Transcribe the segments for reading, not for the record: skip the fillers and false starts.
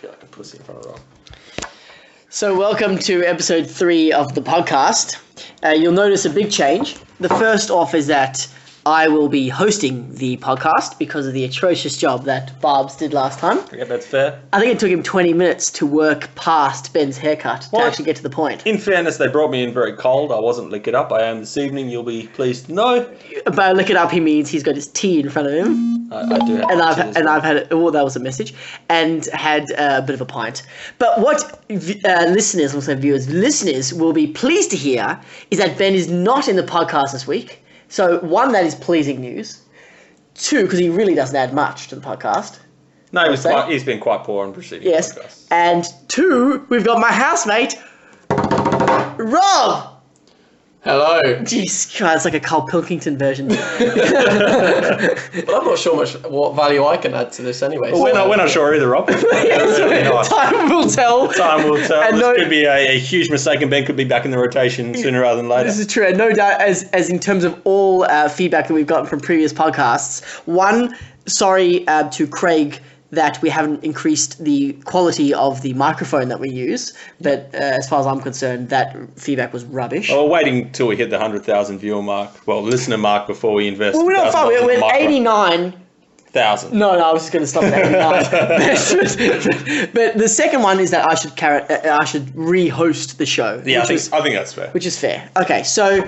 feel like a pussy in front of Rob. So welcome to episode 3 of the podcast. You'll notice a big change. The first off is that I will be hosting the podcast because of the atrocious job that Barbs did last time. Okay, that's fair. I think it took him 20 minutes to work past Ben's haircut to actually get to the point. In fairness, they brought me in very cold. I wasn't lick it up. I am this evening. You'll be pleased to know. By lick it up, he means he's got his tea in front of him. I do have I've had that was a message, and had a bit of a pint. But what listeners will be pleased to hear is that Ben is not in the podcast this week. So, 1, that is pleasing news. 2, because he really doesn't add much to the podcast. No, he's been quite poor on preceding podcasts. And 2, we've got my housemate, Rob! Hello. Jeez, God, it's like a Carl Pilkington version. But I'm not sure what value I can add to this anyway. Well, we're not sure either, Rob. Time will tell. Time will tell. And this could be a huge mistake, and Ben could be back in the rotation sooner rather than later. This is true. And no doubt, as in terms of all feedback that we've gotten from previous podcasts, 1, sorry to Craig that we haven't increased the quality of the microphone that we use. But as far as I'm concerned, that feedback was rubbish. Oh, we're waiting till we hit the 100,000 viewer mark, listener mark, before we invest. Well, we're not far. We're at 89. 1,000. No, I was just going to stop at 89. But the second one is that I should re-host the show. Yeah, I think that's fair. Which is fair. Okay, so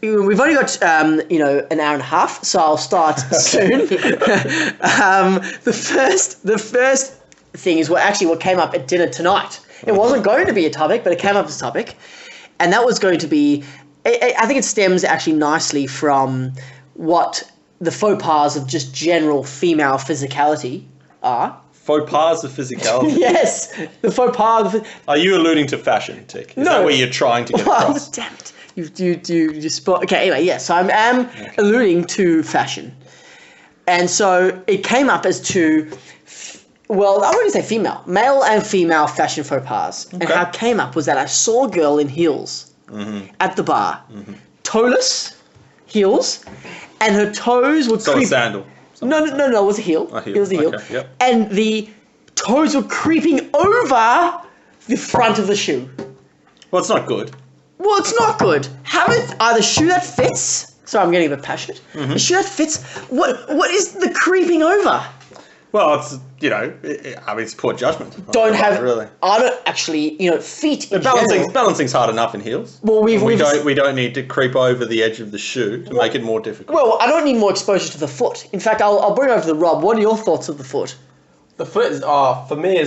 we've only got an hour and a half, so I'll start soon. The first thing is what came up at dinner tonight. It wasn't going to be a topic, but it came up as a topic, and that was going to be. I think it stems actually nicely from what the faux pas of just general female physicality are. Faux pas of physicality? Yes, the faux pas. Are you alluding to fashion, Tick? Is no. that where you're trying to get across? Oh, damn it. You spot. Okay, anyway, yes, so I am alluding to fashion. And so it came up as to, I wouldn't say male and female fashion faux pas. Okay. And how it came up was that I saw a girl in heels at the bar. Toeless heels. And her toes would creep. A sandal. No, it was a heel. It was a heel. Okay, yep. And the toes were creeping over the front of the shoe. Well, it's not good. Well, it's not good. Have it either shoe that fits. Sorry, I'm getting a bit passionate. A shoe that fits. What is the creeping over? Well, it's it's poor judgment. I don't actually, feet. Balancing's hard enough in heels. Well, we don't need to creep over the edge of the shoe to make it more difficult. Well, I don't need more exposure to the foot. In fact, I'll bring it over to the Rob. What are your thoughts of the foot? The foot is for me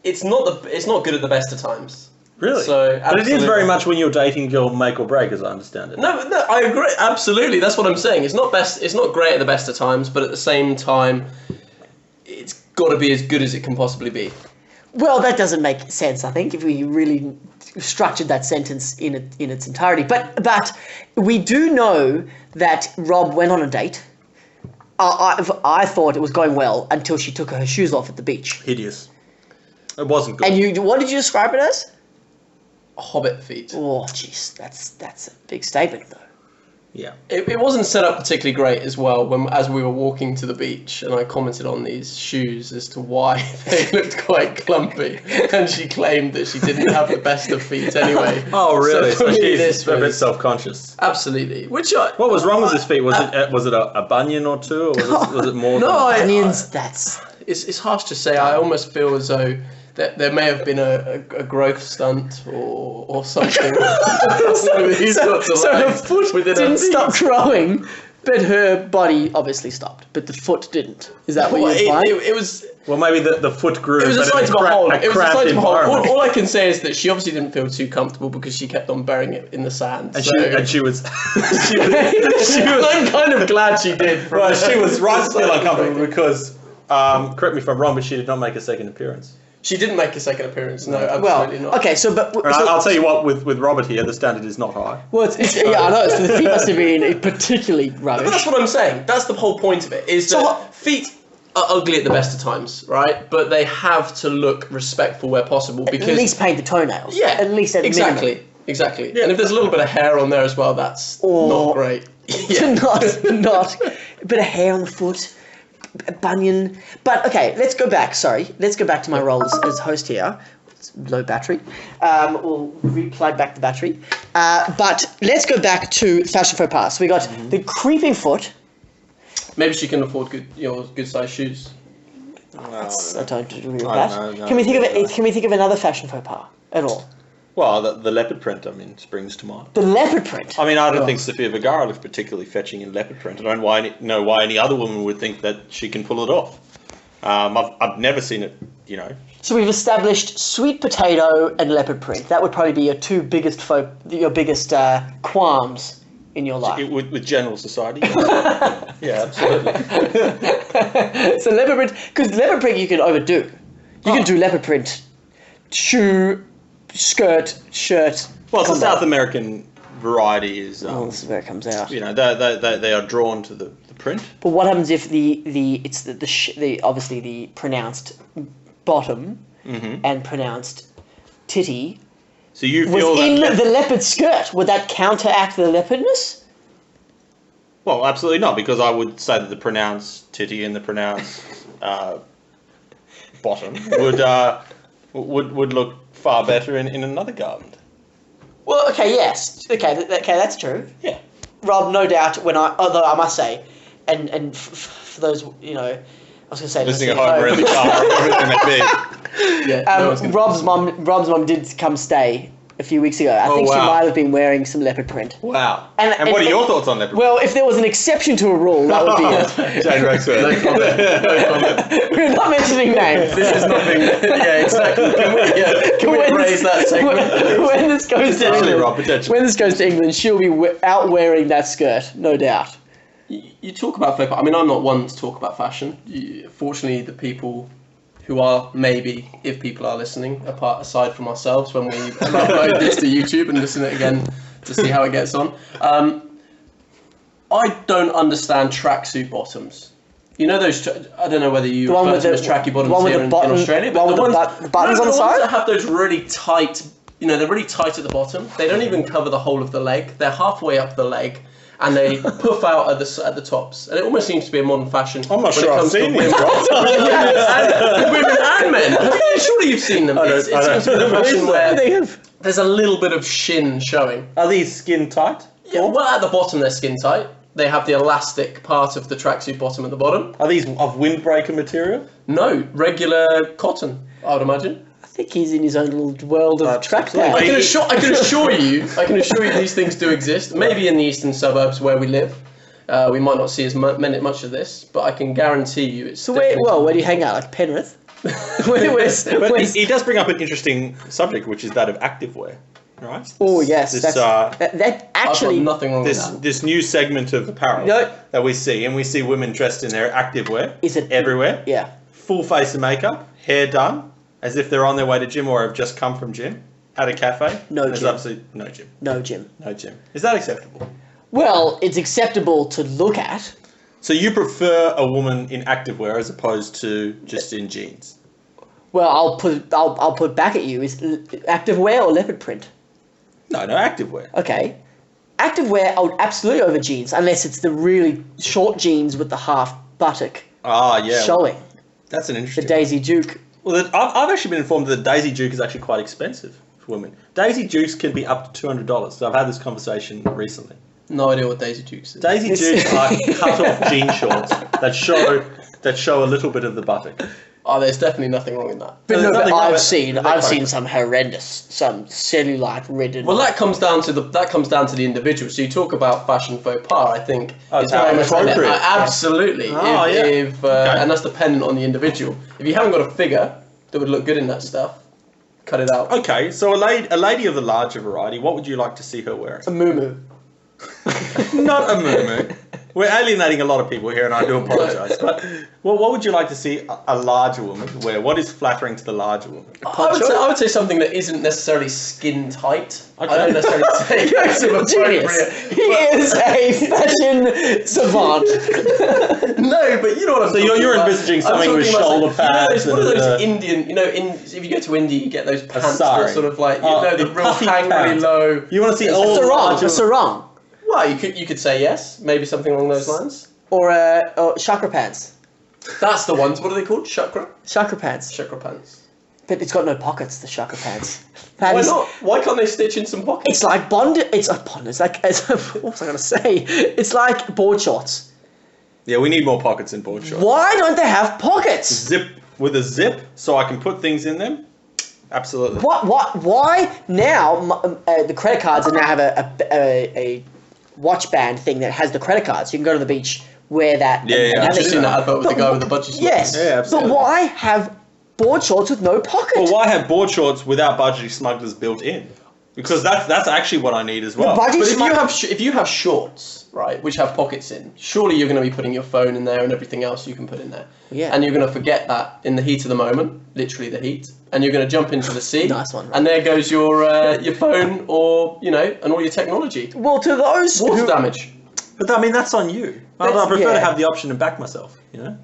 it's not good at the best of times. Really? So, but it is very much when you're dating girl make or break, as I understand it. No, I agree. Absolutely, that's what I'm saying. It's not great at the best of times, but at the same time, it's got to be as good as it can possibly be. Well, that doesn't make sense, I think, if we really structured that sentence in its entirety. But we do know that Rob went on a date. I thought it was going well until she took her shoes off at the beach. Hideous. It wasn't good. And what did you describe it as? Hobbit feet. Oh, jeez, that's a big statement, though. Yeah. It wasn't set up particularly great as well as we were walking to the beach, and I commented on these shoes as to why they looked quite clumpy, and she claimed that she didn't have the best of feet anyway. Oh, really? So she's a bit was self-conscious. Absolutely. What was wrong with his feet? Was it a bunion or two, or was it more? No, bunions. It's harsh to say. I almost feel as though there may have been a growth stunt or something. So her foot didn't stop growing, but her body obviously stopped. But the foot didn't. Is that what you're implying? It was. Well, maybe the foot grew. It was a sight to behold. It was a sight to behold. Environment. All I can say is that she obviously didn't feel too comfortable because she kept on burying it in the sand. And she was. I'm kind of glad she did. Well, she was right to feel uncomfortable because, correct me if I'm wrong, but she did not make a second appearance. She didn't make a second appearance. No, absolutely not. Okay, I'll tell you what. With Robert here, the standard is not high. Well, I know. So the feet must have been particularly rubbish. But that's what I'm saying. That's the whole point of it. Is that feet are ugly at the best of times, right? But they have to look respectful where possible because at least paint the toenails. Yeah, at least at exactly. minimum. Exactly. Yeah. And if there's a little bit of hair on there as well, that's not great. Not a bit of hair on the foot. Bunion. But okay, let's go back. Sorry, let's go back to my role as host here. It's low battery. We'll replug back the battery. But let's go back to fashion faux pas. So we got the creeping foot. Maybe she can afford good sized shoes. I don't agree with I that. don't know, Can we think of no. it? Can we think of another fashion faux pas at all? Well, the leopard print, I mean, springs to mind. The leopard print. I mean, I don't think Sofia Vergara looks particularly fetching in leopard print. I don't know why any other woman would think that she can pull it off. I've never seen it, you know. So we've established sweet potato and leopard print. That would probably be your two biggest qualms in your life. With general society. Yeah, absolutely. So leopard print, because leopard print you can overdo. You can do leopard print, shoe, skirt, shirt. Well, it's a combo. South American variety. Is This is where it comes out. you know, they are drawn to the print. But what happens if it's the obviously the pronounced bottom and pronounced titty So you was feel in that the leopard skirt? Would that counteract the leopardness? well, absolutely not, because I would say that the pronounced titty and the pronounced bottom would look far better in another garment. Well, okay, yes, okay, that's true. Yeah. Rob, no doubt. Although I must say, and for those I was going to say Listening at home or in the car, everything may be. Yeah. no one's gonna- Rob's mum did come stay a few weeks ago. I think she wow. might have been wearing some leopard print. Wow. And- And what are and- your thoughts on that? Well, if there was an exception to a rule, that would be it. Jane Rexford. No comment. No comment. We're not mentioning names. This is nothing. Yeah, exactly. Can we raise that segment? When this goes to Potentially, England, Rob, potentially. when this goes to England, she'll be out wearing that skirt, no doubt. You talk about faux pas. I mean, I'm not one to talk about fashion. Fortunately, the people who are, maybe, if people are listening, aside from ourselves, when we upload this to YouTube and listen to it again to see how it gets on. I don't understand tracksuit bottoms. You know those? I don't know whether you The one refer with to them the as tracky bottoms one with here the in button- Australia. the one with the buttons on the ones side? that have those really tight. They're really tight at the bottom. They don't even cover the whole of the leg. They're halfway up the leg. And they puff out at the tops, and it almost seems to be a modern fashion. I'm not when sure it I've comes to seen women. these. Women and men. Surely you've seen them. It seems to be a fashion where there's a little bit of shin showing. Are these skin tight? Yeah, well, at the bottom they're skin tight. They have the elastic part of the tracksuit bottom at the bottom. Are these of windbreaker material? No, regular cotton, I would imagine. I think he's in his own little world of track absolutely. pants. I can assure you these things do exist. Maybe in the eastern suburbs where we live, we might not see as much of this, but I can guarantee you it's. So where do you hang out? Like Penrith? But he does bring up an interesting subject, which is that of activewear, right? Oh yes, This, that actually. I've got nothing wrong with that. this new segment of apparel No. that we see, and we see women dressed in their activewear. Is it- everywhere? Yeah. Full face of makeup, hair done, as if they're on their way to gym or have just come from gym, at a cafe. No There's gym. absolutely no gym. No, Jim. No gym. Is that acceptable? Well, it's acceptable to look at. So you prefer a woman in activewear as opposed to just in jeans? Well, I'll put back at you is activewear or leopard print. No, activewear. Okay, activewear I would absolutely over jeans unless it's the really short jeans with the half buttock Ah, yeah. showing. That's an The interesting. Daisy Duke. Well, I've actually been informed that the Daisy Duke is actually quite expensive for women. Daisy Dukes can be up to $200. So I've had this conversation recently. No idea what Daisy Dukes is. Daisy Dukes are cut-off jean shorts that show a little bit of the buttock. Oh, there's definitely nothing wrong in that. But There's no, but nothing wrong I've with- seen they're I've quite seen some horrendous, some cellulite ridden. Well, that comes down to the individual. So you talk about fashion faux pas. I think Oh, it's very much appropriate. absolutely. Oh, yeah. Okay. And that's dependent on the individual. If you haven't got a figure that would look good in that stuff, cut it out. Okay, so a lady of the larger variety, what would you like to see her wearing? a muumuu. Not a muumuu. We're alienating a lot of people here, and I do apologise. But what would you like to see a larger woman wear? What is flattering to the larger woman? I would say something that isn't necessarily skin tight. Okay. I don't necessarily say that's Genius. appropriate. He is a fashion savant. No, but you know what I'm So talking you're about. envisaging I'm something talking with about shoulder you know, pads one of and, those Indian, if you go to India, you get those pants sari. that sort of like, Oh, the the real puffy hang really pants. low. You want to see It's all a Sarong, larger... a sarong, Well, you could say yes, maybe something along those lines. or chakra pants. That's the ones. What are they called? Chakra? Chakra pants. Chakra pants. But it's got no pockets, the chakra pants. Why not? Why can't they stitch in some pockets? It's like bonded. It's like what was I gonna say? It's like board shorts. Yeah, we need more pockets in board shorts. Why don't they have pockets? Zip with a zip, so I can put things in them. Absolutely. Why now? The credit cards now have a watch band thing that has the credit cards. You can go to the beach, wear that. Yeah. I've just seen that advert with the guy with the budgie slippers. Yes. Yeah, absolutely. But why have board shorts with no pocket? Well, why have board shorts without budgie smugglers built in? Because that's actually what I need as well. budgie But if you have shorts, right, which have pockets in, surely you're going to be putting your phone in there and everything else you can put in there. Yeah. And you're going to forget that in the heat of the moment, literally the heat, and you're going to jump into the sea. Nice one. And there goes your phone, or and all your technology. Well, to those Water damage. But I mean, that's on you. I prefer to have the option to back myself. Yeah.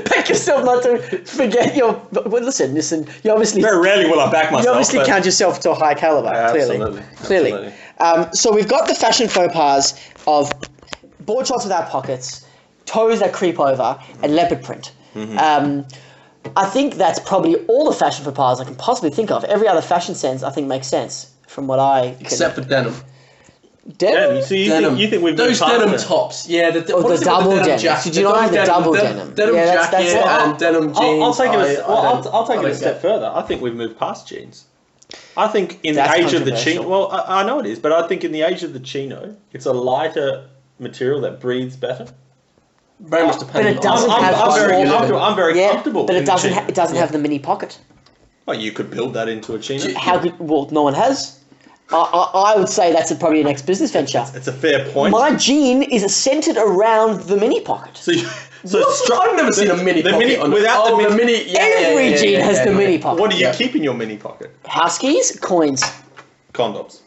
back yourself not to forget your. Well, listen. You obviously Very rarely will I back myself. you obviously count yourself to a high caliber. Absolutely. Clearly. So we've got the fashion faux pas of board shorts without pockets, toes that creep over, and leopard print. I think that's probably all the fashion faux pas I can possibly think of. Every other fashion sense I think makes sense from what I can. Except for denim. Denim. You see, Denim. you think we've Those moved past denim it? tops. Yeah, the Oh, the double denim. jacket. Did you not like the double denim? Denim Yeah, jacket that's and denim jeans. I'll take it. I'll take it a don't step get. further. I think we've moved past jeans. I think in That's the age of the controversial. chino. Well, I know it is, but I think in the age of the chino, it's a lighter material that breathes better. Very much But dependent it doesn't on. have I'm very Yeah, comfortable. but in it the doesn't. chino. It doesn't have the mini pocket. Well, you could build that into a chino. How could? Well, no one has. I would say that's probably an ex-business venture. It's a fair point. My jean is centered around the mini pocket. So I've never seen a mini the pocket mini- on without the the mini- mini. Yeah, Every jean has the mini pocket. what do you Yeah. keep in your mini pocket? House keys, coins. Condoms.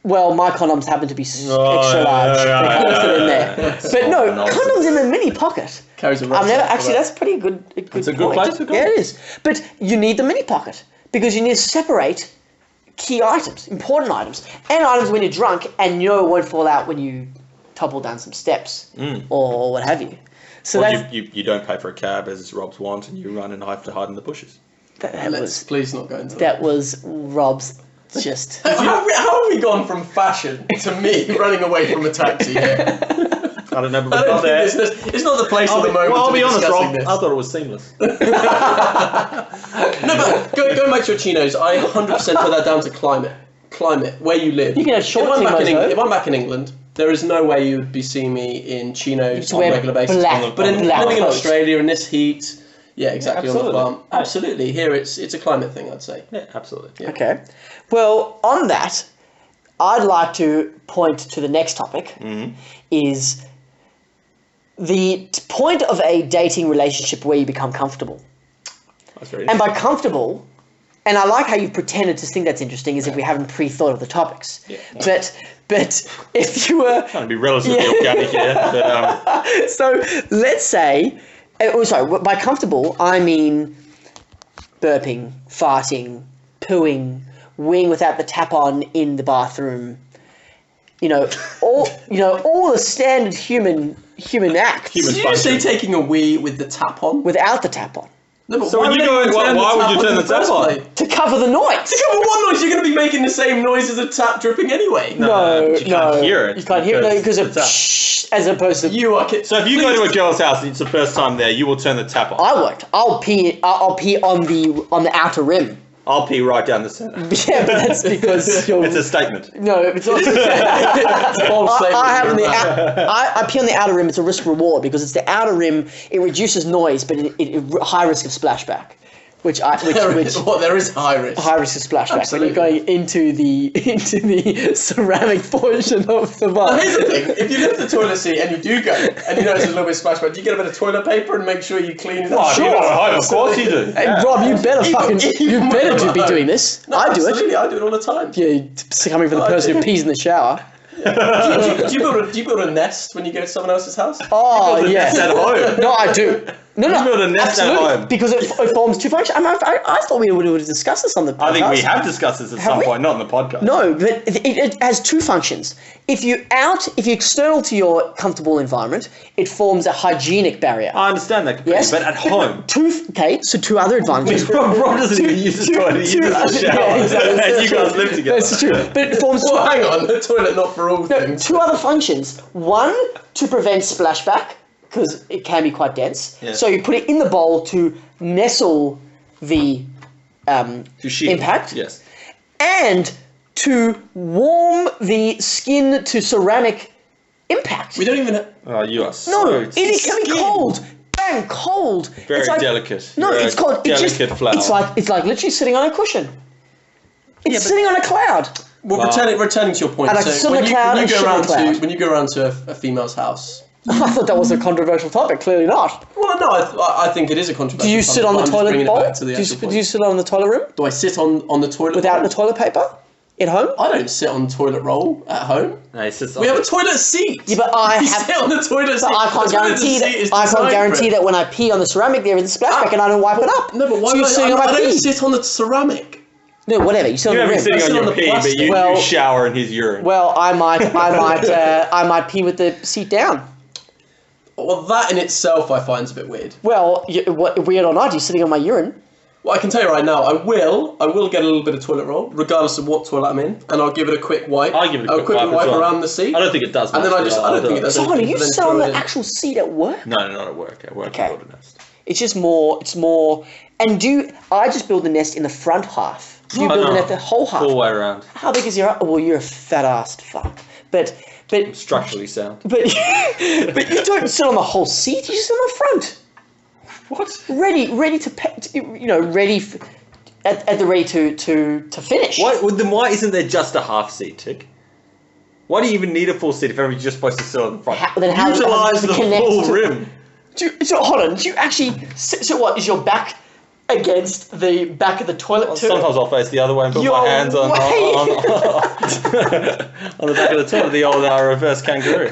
Well, my condoms happen to be Oh, extra large. They kind of fit in there. But no, nonsense. condoms in the mini pocket. Carries a I've never rucksack for actually. that. That's pretty good. It's a good point. place for Yeah, condoms. it is. But you need the mini pocket because you need to separate key items, important items, and items when you're drunk, and you know it won't fall out when you topple down some steps or what have you. So Or that's, you don't pay for a cab as Rob's want, and you run and have to hide in the bushes. that Let's was please not go into that. that was Rob's just. How have we gone from fashion to me running away from a taxi here? I don't know, but I we've don't got there. think it's not the place or the moment I'll to be honest, discussing Rob. this. I thought it was seamless. No, but going back to your chinos, I 100% put that down to climate. Climate, where you live. You can have short if I'm, back in, chinos, though. if I'm back in England, there is no way you would be seeing me in chinos on a wear regular basis. black- But in, black living in clothes. Australia in this heat, yeah, exactly, on the absolutely. farm. Absolutely. Here it's a climate thing, I'd say. Yeah, absolutely. Okay. Well, on that, I'd like to point to the next topic. Is the point of a dating relationship where you become comfortable. That's very And by comfortable, and I like how you've pretended to think that's interesting as if we haven't pre-thought of the topics. Yeah. But if you were... trying to be relatively organic here, but So let's say... by comfortable, I mean burping, farting, pooing, weeing without the tap on in the bathroom. All the standard human acts Human Did you say taking a wee with the tap on? without the tap on No, but So when you go in, why would you turn the tap on? to cover the noise. Come on, what noise? You're going to be making the same noise as a tap dripping anyway. No, but you can't hear it You can't hear it because because of it's up. shh, as opposed to You are So if you go to a girl's house and it's the first time there, you will turn the tap on. I won't. I'll pee on the outer rim. I'll pee right down the centre. Yeah, but that's because you're. It's a statement. No, it's not. It's a bold statement. I pee on the outer rim. It's a risk reward because it's the outer rim. It reduces noise, but it high risk of splashback, which There is high risk. high risk of splashback Absolutely. when you're going into the ceramic portion of the Now, bath. here's the thing: if you lift the toilet seat and you do go, and you notice there's a little bit of splashback, do you get a bit of toilet paper and make sure you clean it up? Oh, you know, of course you do. Hey, Rob, you better Even be doing this. No, I do it. absolutely, I do it all the time. Yeah, coming from the I person who do. pees in the shower. Do you build a nest when you go to someone else's house? Oh, yeah. It's at home. No, I do. No, You build a nest at absolutely, home. because it forms two functions. I thought we would have discussed this on the podcast. I think we have discussed this at some we? point, not in the podcast. No, but it has two functions. If you're external to your comfortable environment, it forms a hygienic barrier. I understand that completely, Yes, but at home. Two other advantages. Rob doesn't even use the toilet, he uses the shower. Yeah, exactly. And you guys live together. That's true. But it forms Well, hang on, the toilet not for all things. two other functions. One, to prevent splashback, because it can be quite dense. Yeah. So you put it in the bowl to nestle the To shield. impact. Yes. And to warm the skin to ceramic impact. We don't even. Oh, you are so No, it can be skin. cold. Bang, cold. Very It's like- delicate. No, You're it's a called delicate flower. It's like literally sitting on a cushion. It's sitting on a cloud. Well, Wow. returning to your point. And I sit on the cloud and shit on the cloud. When you go around to a female's house. I thought that was a controversial topic. Clearly not. Well, no, I think it is a controversial. Do you sit on the toilet bowl? Do Do you sit on the toilet room Do I sit on the toilet without bowl? the toilet paper at home? I don't sit on the toilet roll at home. No, it's just We have a toilet seat. Yeah, but I You have. sit on the toilet seat. But I can't The toilet guarantee seat is that. I can't designed for guarantee it. that when I pee on the ceramic there is a splashback and I don't wipe it up. No, but why So you're would sitting on I my don't pee. sit on the ceramic. No, whatever. You sit on You the haven't rim. sitting on sit your on the pee, but plastic. you Well- shower in his urine. Well, I might pee with the seat down. Well, that in itself I find is a bit weird. Well, weird or not, you're sitting on my urine. Well, I can tell you right now, I will get a little bit of toilet roll, regardless of what toilet I'm in, and I'll give it a quick wipe. I'll give it a quick wipe as wipe well. around the seat. I don't think it does. And then much, but I don't think it does. So, honey, you Then sit on throw the it in. actual seat at work? No, not at work. At work, Okay. I build a nest. It's just more. It's more. And I just build the nest in the front half. You Oh, build no. the nest the whole half. Full way around. How big is your? Well, you're a fat assed fuck. But Structurally sound. but you don't sit on the whole seat. You just sit on the front. What? Ready to ready at the ready to finish. Then why isn't there just a half seat, Tick? Why do you even need a full seat if everybody's just supposed to sit on the front? Then how Utilize does it the connect full to- rim. So hold on. Do you actually? So what is your back against the back of the toilet too? Sometimes I'll face the other way and put You're my hands on way- on the back of the toilet, the old reverse kangaroo.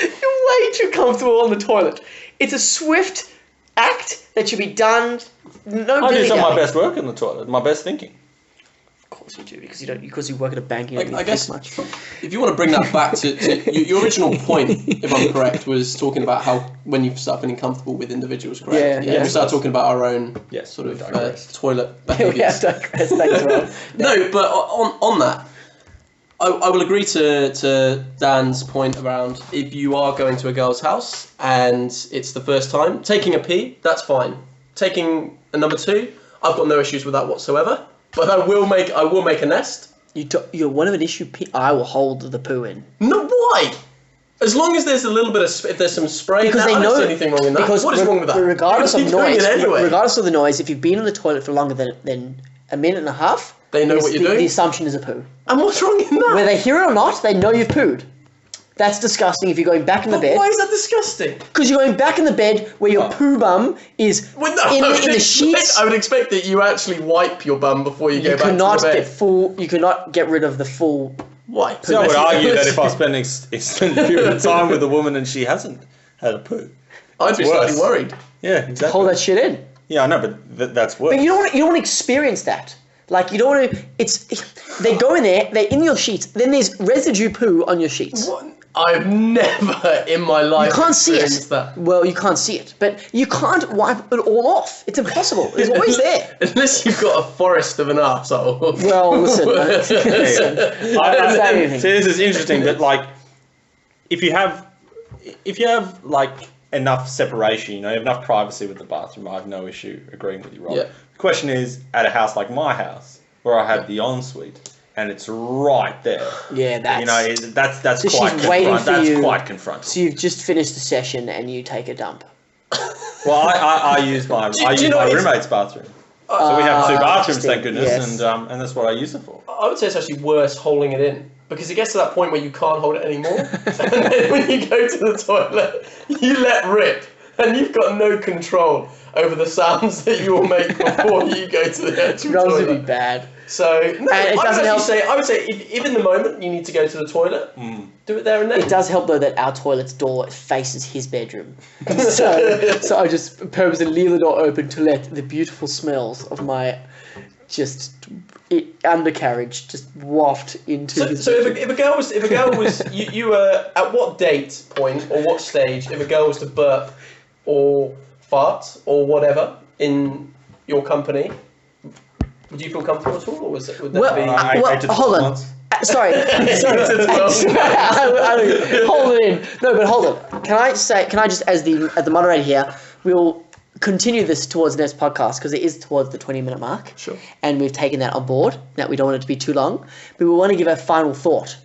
You're way too comfortable on the toilet. It's a swift act that should be done. No I do dilly some of my dally. best work in the toilet, my best thinking. Of course you do, because you work at a bank. You don't I need guess this much. if you want to bring that back to your original point, if I'm correct, was talking about how when you start feeling comfortable with individuals, correct? Yeah. We start talking about our own Yes, sort of we digressed. toilet We behaviours. have digressed. Thanks, Rob. No, but on that, I will agree to Dan's point around if you are going to a girl's house and it's the first time, taking a pee, that's fine. Taking a number two, I've got no issues with that whatsoever. But I will make a nest. You're one of an issue. I will hold the poo in. No, why? As long as there's a little bit of, if there's some spray, Because I they don't know see anything wrong in that. Because What is wrong with that? Regardless You're of doing noise, it anyway. regardless of the noise, if you've been in the toilet for longer than a minute and a half, They know what you're doing? The assumption is a poo. And what's wrong in that? Whether they hear it or not, they know you've pooed. That's disgusting if you're going back in the But bed. why is that disgusting? Because you're going back in the bed where your poo bum is Well, no, in I would the expect- sheets. I would expect that you actually wipe your bum before you go You back cannot to the bed. You cannot get rid of the full. Why? So I would argue that if I spend an extended period of time with a woman and she hasn't had a poo. I'd be worse. slightly worried. Yeah, exactly. Hold that shit in. Yeah, I know, but that's worse. But you don't want to experience that. Like you don't want to. They go in there. They're in your sheets. Then there's residue poo on your sheets. What? I've never in my life You can't see experienced it. that. Well, you can't see it, but you can't wipe it all off. It's impossible. It's always there. Unless you've got a forest of an arsehole. Well, listen. Listen. Don't say anything. See, this is interesting, but like, if you have like enough separation, enough privacy with the bathroom, I have no issue agreeing with you, Rob. Yeah. The question is, at a house like my house, where I have the ensuite, and it's right there. Yeah, that's. That's So quite she's waiting for you. quite confronting. So you've just finished the session and you take a dump. Well, I use my do you know my it's- roommate's bathroom. So we have two bathrooms, interesting, thank goodness, yes. and that's what I use it for. I would say it's actually worse holding it in. Because it gets to that point where you can't hold it anymore. And then when you go to the toilet, you let rip. And you've got no control over the sounds that you will make before you go to the actual Those would be toilet. bad. So, no, And it doesn't help- I would say if in the moment you need to go to the toilet, Do it there and then. It does help though that our toilet's door faces his bedroom, so I just purposely leave the door open to let the beautiful smells of my undercarriage just waft into his. So if a girl was you were at what date point or what stage if a girl was to burp or fart or whatever in your company, would you feel comfortable at all, or would that be? Hold on. Sorry. Hold it in. No, but hold on. Can I just, as the moderator here, we'll continue this towards the next podcast because it is towards the 20-minute mark. Sure. And we've taken that on board, that we don't want it to be too long. But we want to give a final thought.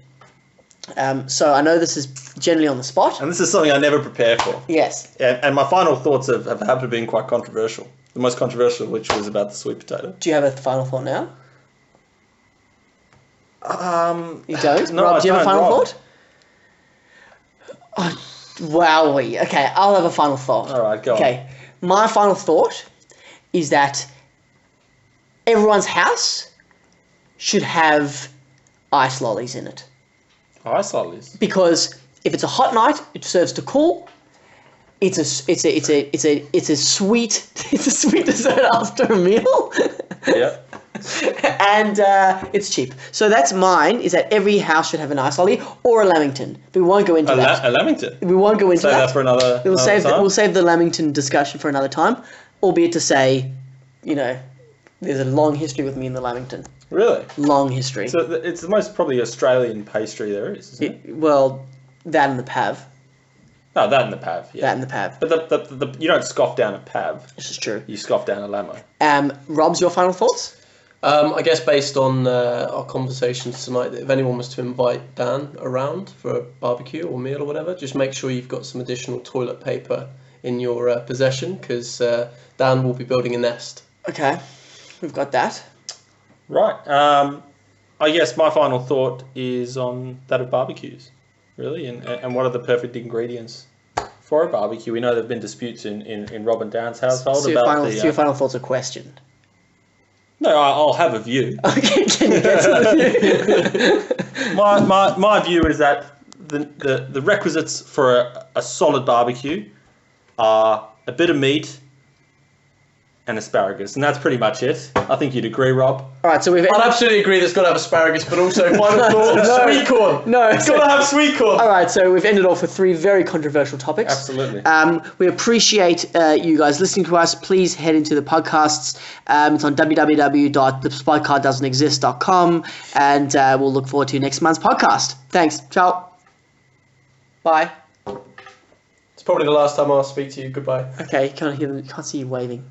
So I know this is generally on the spot. And this is something I never prepare for. Yes. And my final thoughts have happened to been quite controversial. The most controversial, which was about the sweet potato. Do you have a final thought now? You don't? No, Rob, do you have a final Rob. thought? Oh, wowee. Okay, I'll have a final thought. All right, go on. Okay, my final thought is that everyone's house should have ice lollies in it. Ice lollies. Because if it's a hot night, it serves to cool. It's a sweet dessert after a meal. Yeah. And it's cheap. So that's mine, is that every house should have an ice lolly or a lamington. But we won't go into that. A lamington. We won't go into Save that. that for another We'll save time? the lamington discussion for another time, albeit to say, there's a long history with me in the lamington. Really? Long history. So it's the most probably Australian pastry there is, isn't it? Well, that and the pav. No, that and the pav. Yeah. That and the pav. But the you don't scoff down a pav. This is true. You scoff down a lamo. Rob's, your final thoughts? I guess based on our conversations tonight, that if anyone was to invite Dan around for a barbecue or meal or whatever, just make sure you've got some additional toilet paper in your possession, because Dan will be building a nest. Okay, we've got that. Right. I guess my final thought is on that of barbecues, really, and what are the perfect ingredients for a barbecue. We know there have been disputes in Rob and Dan's household So about your final thoughts are questioned. No, I'll have a view. Okay, can you get to the view? My view is that the requisites for a solid barbecue are a bit of meat and asparagus, and that's pretty much it. I think you'd agree, Rob. All right, so we've. I'd absolutely agree there's got to have asparagus, but also final thought, sweet corn. No, It's got to have sweet corn. All right, so we've ended off with 3 very controversial topics. Absolutely. We appreciate you guys listening to us. Please head into the podcasts. It's on www.thespotcarddoesn'texist.com, and we'll look forward to next month's podcast. Thanks. Ciao. Bye. It's probably the last time I'll speak to you. Goodbye. Okay, can't see you waving.